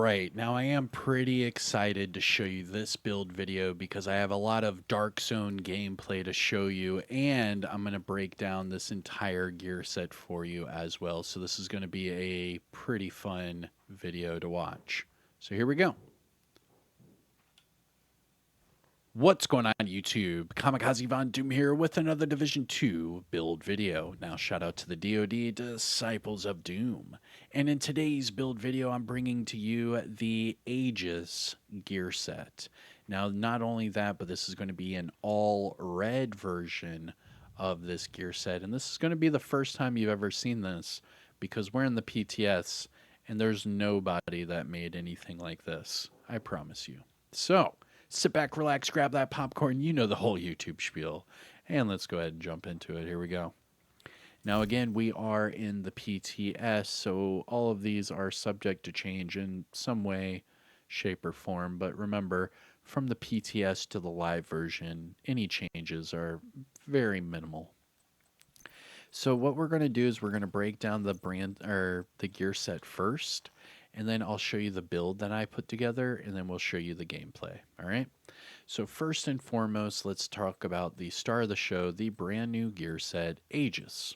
Alright, now I am pretty excited to show you this build video because I have a lot of Dark Zone gameplay to show you, and I'm going to break down this entire gear set for you as well. So this is going to be a pretty fun video to watch. So here we go. What's going on YouTube? Kamikazevondoom here with another Division 2 build video. Now shout out to the DoD Disciples of Doom. And in today's build video I'm bringing to you the Aegis gear set. Now not only that, but this is going to be an all red version of this gear set. And this is going to be the first time you've ever seen this because we're in the PTS and there's nobody that made anything like this. I promise you. So sit back, relax, grab that popcorn. You know the whole YouTube spiel. And let's go ahead and jump into it. Here we go. Now, again, we are in the PTS, so all of these are subject to change in some way, shape, or form. But remember, from the PTS to the live version, any changes are very minimal. So what we're going to do is we're going to break down the the gear set first, and then I'll show you the build that I put together, and then we'll show you the gameplay. All right. So first and foremost, let's talk about the star of the show, the brand new gear set, Aegis.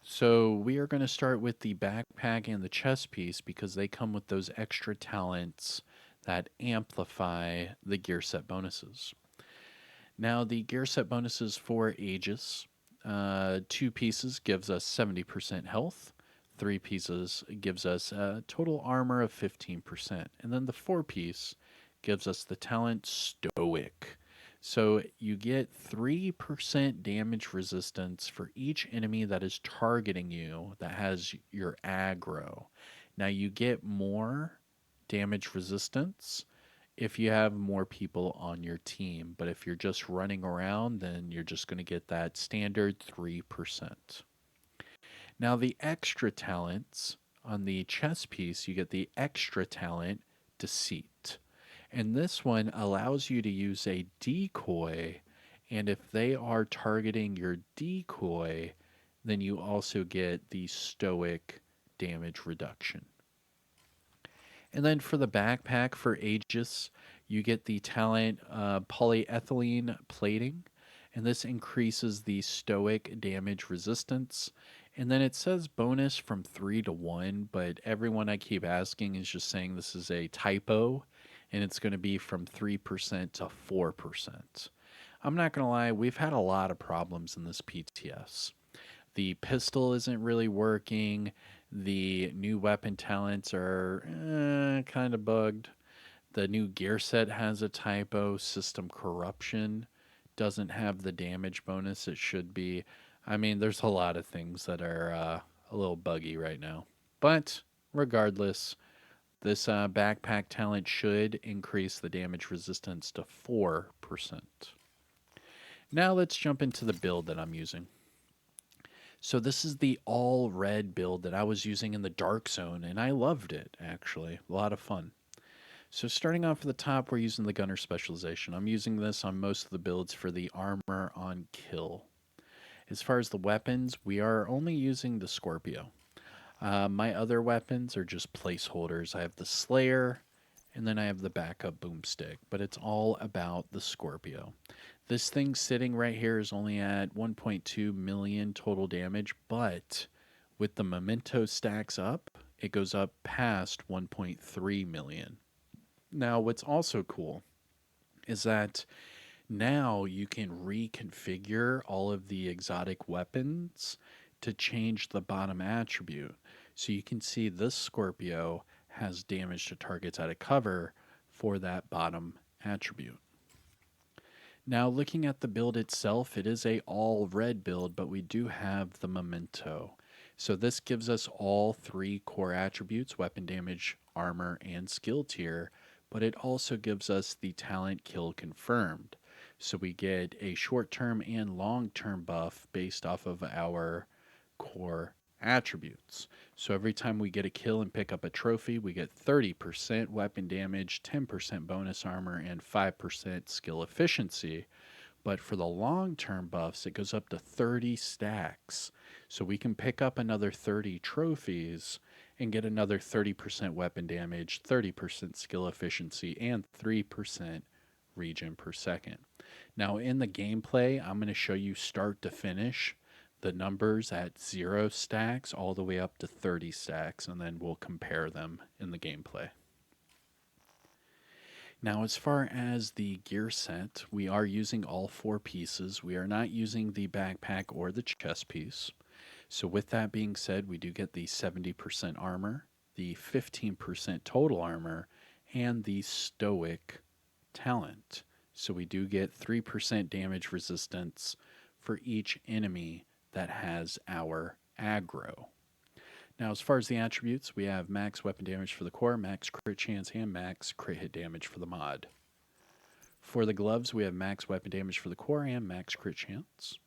So we are going to start with the backpack and the chest piece because they come with those extra talents that amplify the gear set bonuses. Now the gear set bonuses for Aegis, 2 pieces gives us 70% health. 3 pieces gives us a total armor of 15%. And then the 4 piece gives us the talent Stoic. So you get 3% damage resistance for each enemy that is targeting you that has your aggro. Now you get more damage resistance if you have more people on your team. But if you're just running around, then you're just going to get that standard 3%. Now the extra talents on the chess piece, you get the extra talent Deceit. And this one allows you to use a decoy, and if they are targeting your decoy, then you also get the Stoic damage reduction. And then for the backpack for Aegis, you get the talent polyethylene plating, and this increases the Stoic damage resistance. And then it says bonus from 3 to 1, but everyone I keep asking is just saying this is a typo, and it's going to be from 3% to 4%. I'm not going to lie, we've had a lot of problems in this PTS. The pistol isn't really working. The new weapon talents are kind of bugged. The new gear set has a typo. System corruption doesn't have the damage bonus it should be. I mean, there's a lot of things that are a little buggy right now. But regardless, this backpack talent should increase the damage resistance to 4%. Now let's jump into the build that I'm using. So this is the all red build that I was using in the Dark Zone, and I loved it, actually. A lot of fun. So starting off at the top, we're using the gunner specialization. I'm using this on most of the builds for the armor on kill. As far as the weapons, we are only using the Scorpio. My other weapons are just placeholders. I have the Slayer, and then I have the backup boomstick, but it's all about the Scorpio. This thing sitting right here is only at 1.2 million total damage, but with the memento stacks up, it goes up past 1.3 million. Now, what's also cool is that now you can reconfigure all of the exotic weapons to change the bottom attribute. So you can see this Scorpio has damage to targets out of cover for that bottom attribute. Now looking at the build itself, it is a all red build, but we do have the memento. So this gives us all 3 core attributes, weapon damage, armor, and skill tier, but it also gives us the talent kill confirmed. So we get a short-term and long-term buff based off of our core attributes. So every time we get a kill and pick up a trophy, we get 30% weapon damage, 10% bonus armor, and 5% skill efficiency. But for the long-term buffs, it goes up to 30 stacks. So we can pick up another 30 trophies, and get another 30% weapon damage, 30% skill efficiency, and 3% regen per second. Now, in the gameplay, I'm going to show you start to finish the numbers at 0 stacks all the way up to 30 stacks, and then we'll compare them in the gameplay. Now, as far as the gear set, we are using all 4 pieces. We are not using the backpack or the chest piece. So with that being said, we do get the 70% armor, the 15% total armor, and the stoic talent. So we do get 3% damage resistance for each enemy that has our aggro. Now, as far as the attributes, we have max weapon damage for the core, max crit chance, and max crit hit damage for the mod. For the gloves, we have max weapon damage for the core and max crit chance.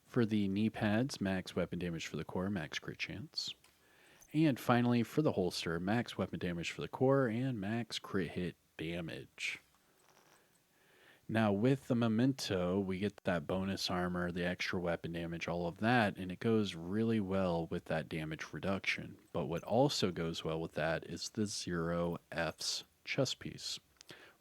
For the knee pads, max weapon damage for the core, max crit chance. And finally, for the holster, max weapon damage for the core and max crit hit damage. Now, with the memento, we get that bonus armor, the extra weapon damage, all of that, and it goes really well with that damage reduction. But what also goes well with that is the 0F's chest piece.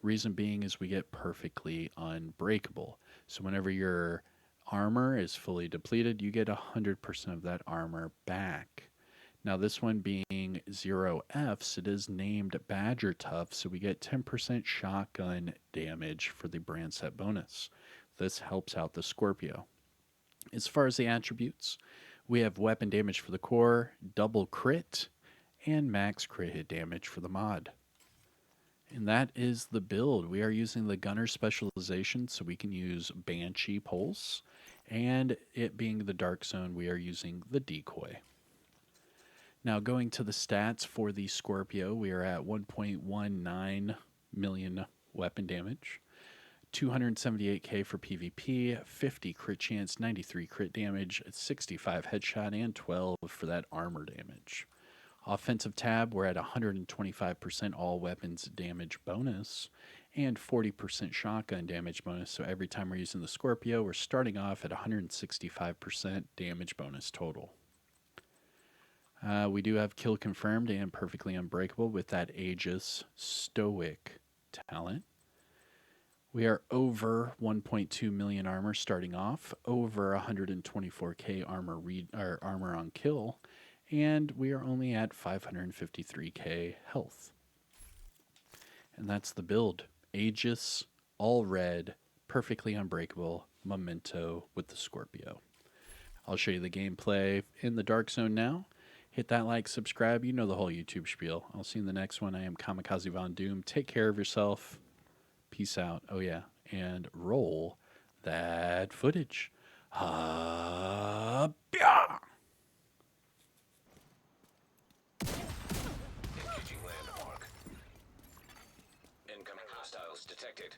Reason being is we get perfectly unbreakable. So whenever your armor is fully depleted, you get 100% of that armor back. Now, this one being 0F's, it is named Badger Tough, so we get 10% shotgun damage for the brand set bonus. This helps out the Scorpio. As far as the attributes, we have weapon damage for the core, double crit, and max crit hit damage for the mod. And that is the build. We are using the gunner specialization, so we can use Banshee Pulse, and it being the Dark Zone, we are using the Decoy. Now, going to the stats for the Scorpio, we are at 1.19 million weapon damage, 278k for PvP, 50 crit chance, 93 crit damage, 65 headshot, and 12 for that armor damage. Offensive tab, we're at 125% all weapons damage bonus and 40% shotgun damage bonus. So every time we're using the Scorpio, we're starting off at 165% damage bonus total. We do have kill confirmed and perfectly unbreakable with that Aegis stoic talent. We are over 1.2 million armor starting off, over 124k armor on kill, and we are only at 553k health. And that's the build. Aegis, all red, perfectly unbreakable, memento with the Scorpio. I'll show you the gameplay in the Dark Zone now. Hit that like, subscribe, you know the whole YouTube spiel. I'll see you in the next one. I am Kamikazevondoom. Take care of yourself. Peace out. Oh, yeah. And roll that footage. Engaging landmark. Incoming hostiles detected.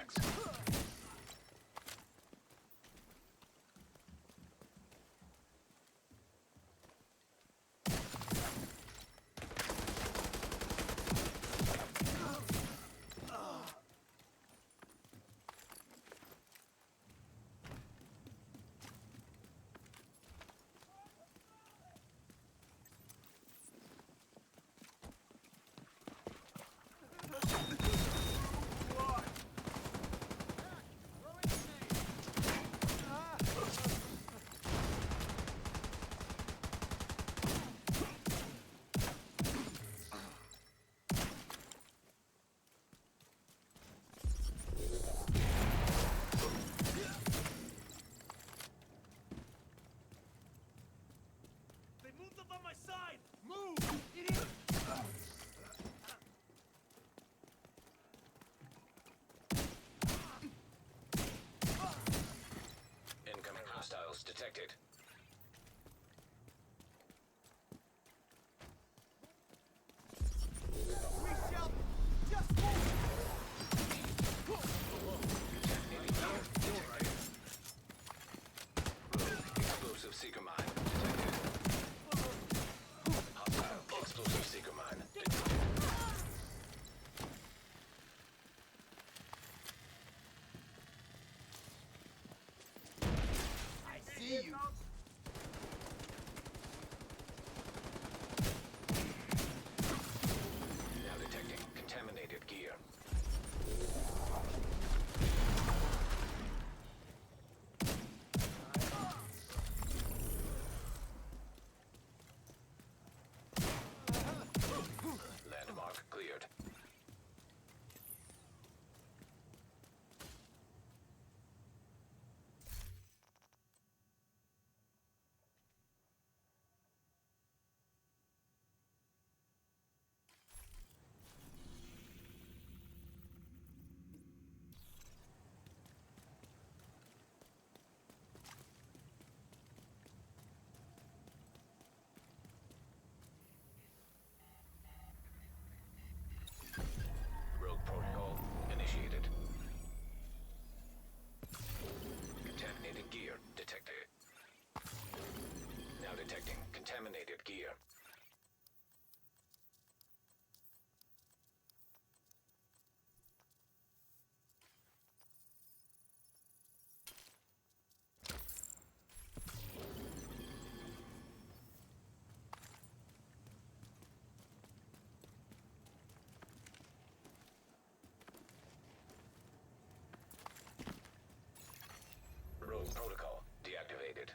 complex. They moved up on my side! Move! Idiot! Incoming hostiles detected. We shall just move! Detonating gear detected. Rogue explosive seeker mine detected. Hostile explosive seeker mine detected. I see you! Now detecting contaminated gear. Landmark cleared. Rogue protocol initiated. Contaminated gear detected. Now detecting contaminated gear. Rogue protocol deactivated.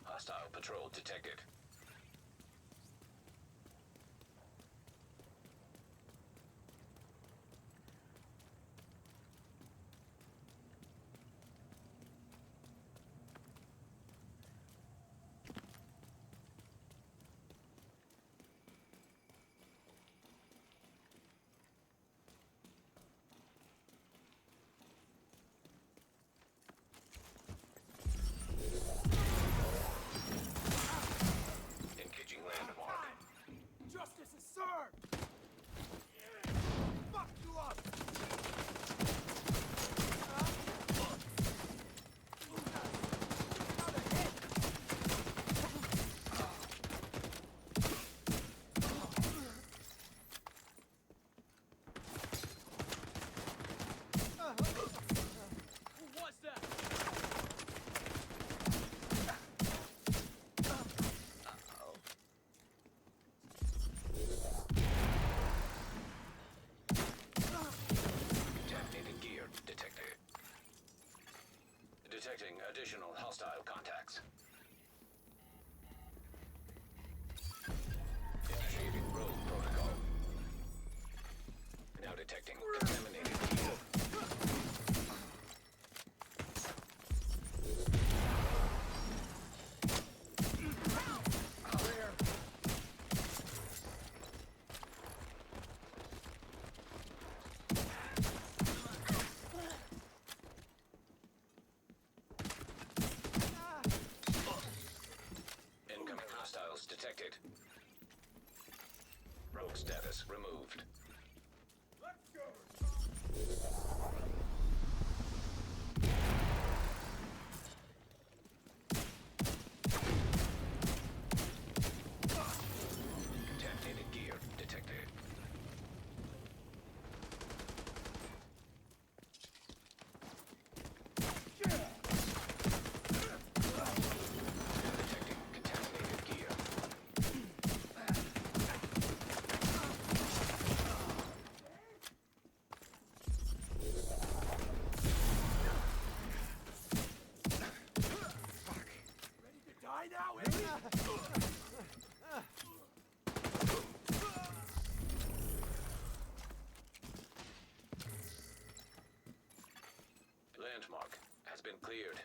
Hostile patrol detected. Detecting contaminated gear. Incoming hostiles detected. Rogue status removed. Let's go. Contaminated gear detected. Detecting contaminated gear. Ready to die now, Aegis? Landmark has been cleared.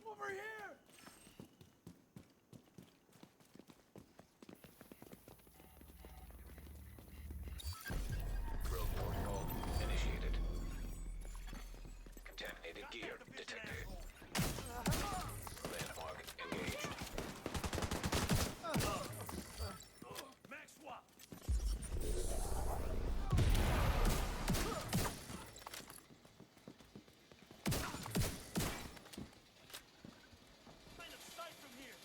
Over here! Rogue protocol initiated. Contaminated gear detected. Landmark engaged. Max swap! Line of sight from here!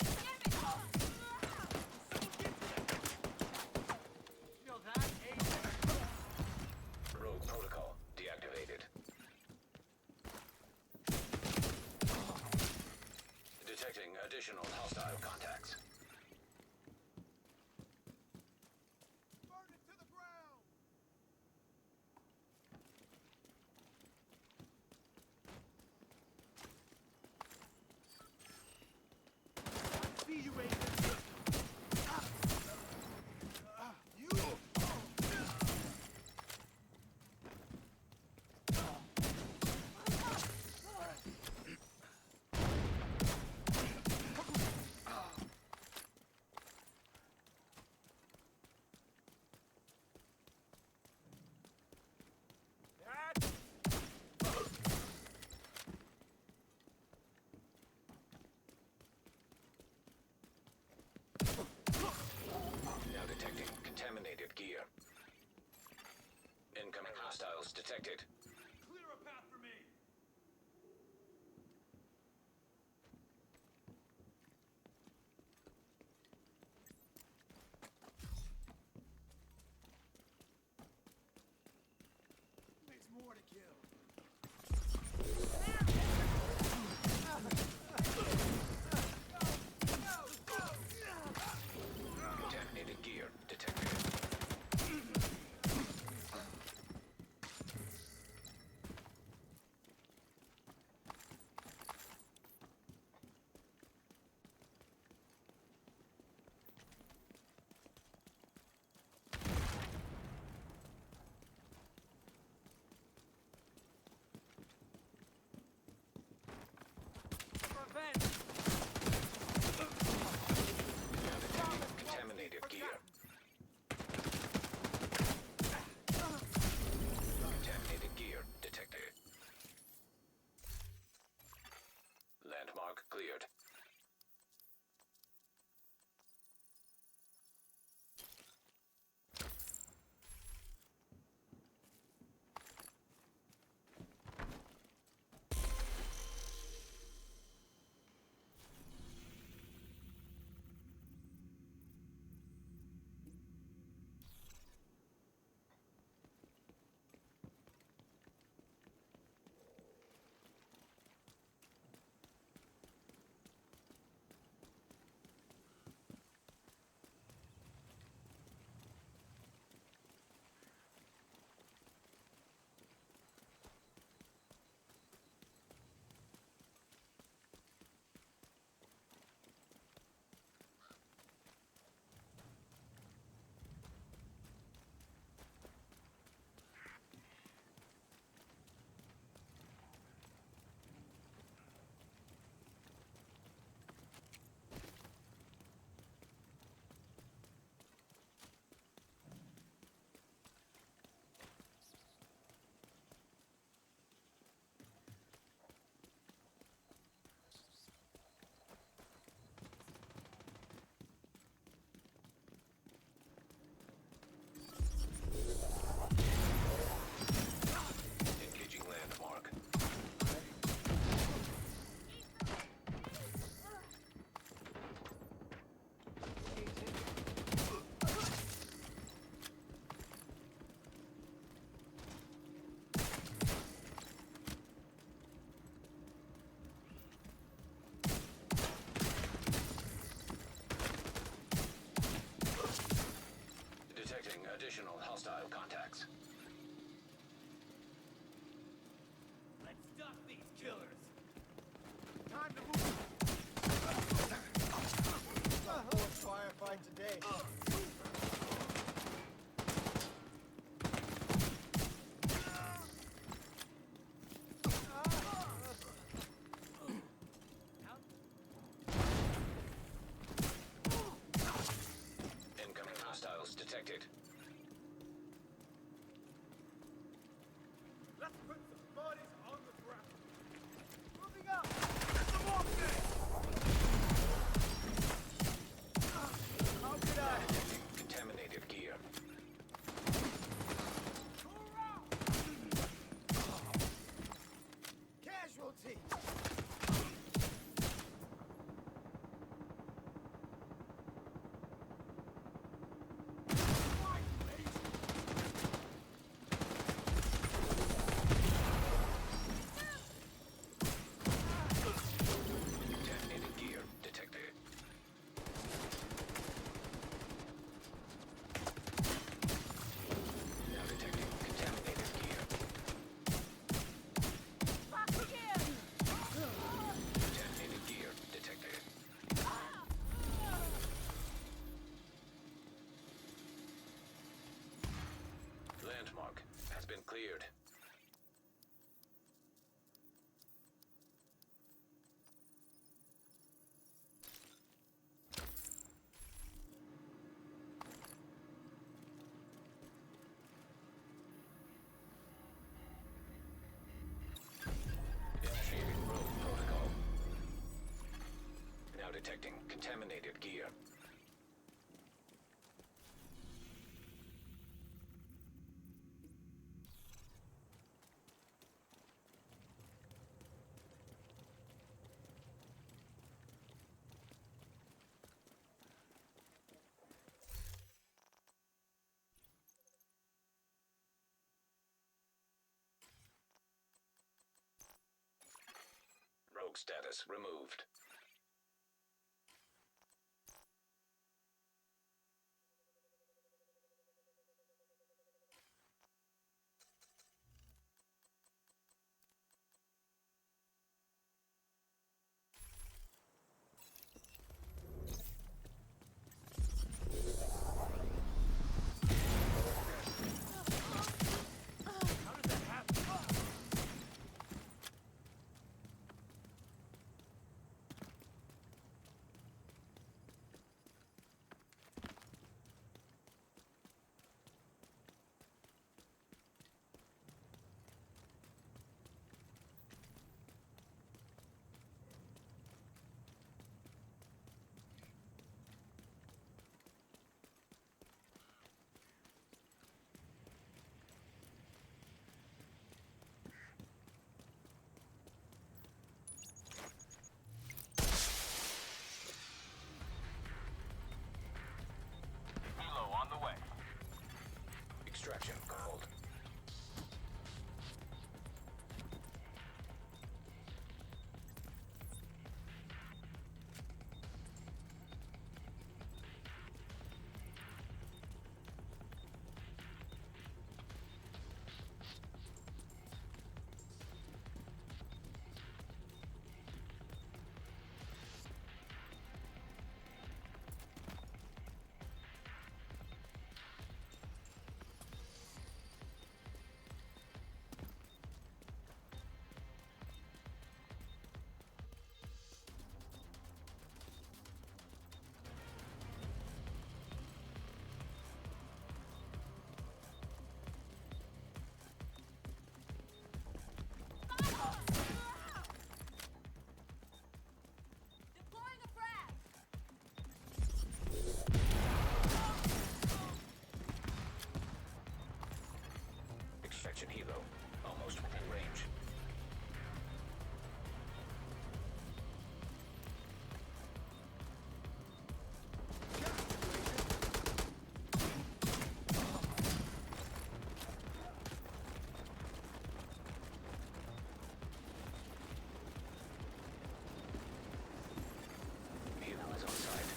Someone get feel that, Aegis? Rogue protocol deactivated. Detecting additional hostile contacts. Burn it to the ground! See you, Aegis! You! Now detecting contaminated gear. Incoming hostiles detected. Clear a path for me! Makes more to kill. Contaminated gear detected. fight today. Incoming hostiles detected. Let's put some bodies on the ground. Moving up. Get them off there. How could I? Detecting contaminated gear. Go around. Casualty! Contaminated gear detected. Now detecting contaminated gear. Contaminated gear detected. Landmark has been cleared. Initiating rogue protocol. Now detecting contaminated gear. Rogue status removed. How did that happen? Helo on the way. Extraction called. Deploying a frag! Extraction helo almost within range. Helo is on site.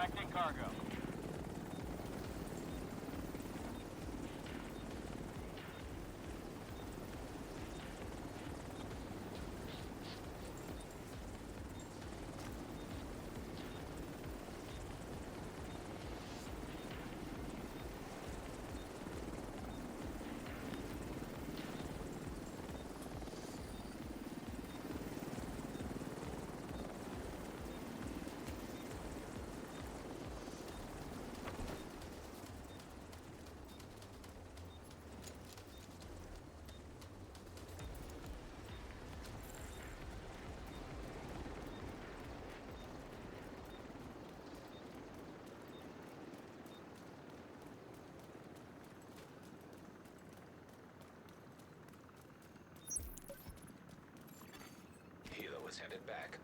Extracting cargo. Helo is headed back.